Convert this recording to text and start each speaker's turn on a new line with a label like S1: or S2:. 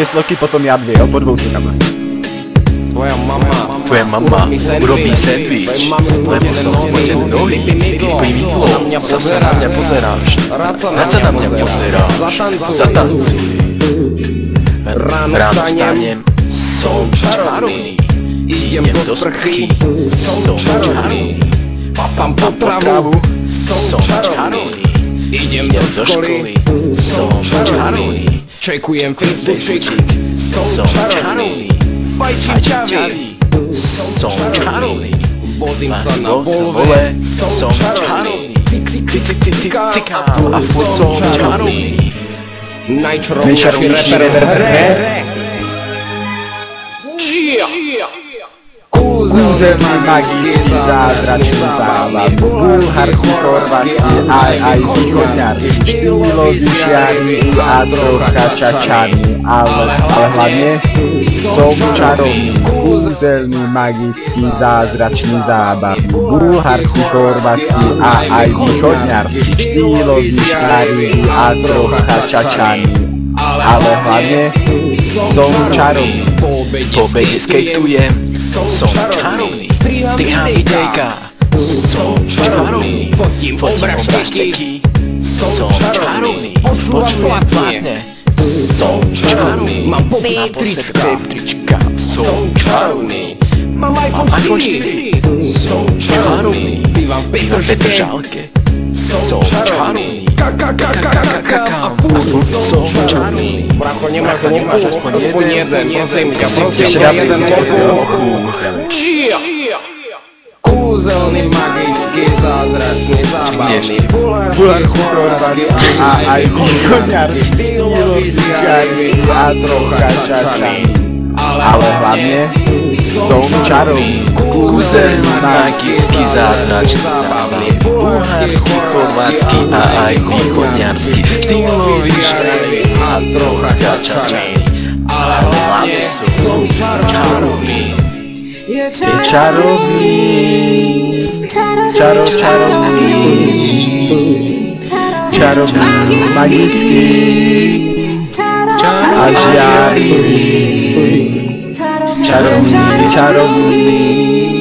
S1: 4 sloky, potom ja 2, jo, po 2 slokama.
S2: Tvoje mama urobí sandwich, lebo som zmotený nohy, vypij víno, zase na mňa pozeráš, na čo na mňa pozeráš, zatancuj. Ráno vstanem, som čarovný, idem do sprchy, som čarovný, papám potravu, som čarovný, idem do školy, som čarovný, čekujem Facebookčík, som čarovný, fajčím ťavy, som čarovný, vozím sa na Volve, som čarovný, cikám a furt som čarovný. Najčarovnejší reper v hre.
S1: Kúzelný magický zázračný zábavný, bulharský, chorvátsky, aj východňarský, štýlový, čiarny a trocha čačarný, ale hlavne som čarovný. Kúzelný magický zázračný zábavný, bulharský, chorvátsky a aj východňarský, štýlový, čiarny a trocha čačarný, ale hlavne som čarovný.
S2: Po obede skejtujem, som čarovný, strihám videjka, som čarovný, fotím obrázky, som čarovný, počujem plátne, som čarovný, mám popík trička, som čarovný, mám iPhone 4, som čarovný, bývam v Petržalke, som čarovný, kakám a furt som čarovný.
S3: Bracho, nemáš aspoň jeden, prosím ťa, jeden mokuch. Kúzelný, magický, zázračný, zábavný, bulharský, chorvátsky a aj východňarský, štýlový, čiarny a trocha čačarný,
S1: Ale hlavne som čarovný.
S2: Kúzelný, magický, zázračný, zábavný, bulharský, chorvátsky a aj východňarský, štýlový, čiarny a trocha čačarný, ale hlavne som čarovný.
S1: Je čarovný, čarovný, magický a žiarivý, čarovný.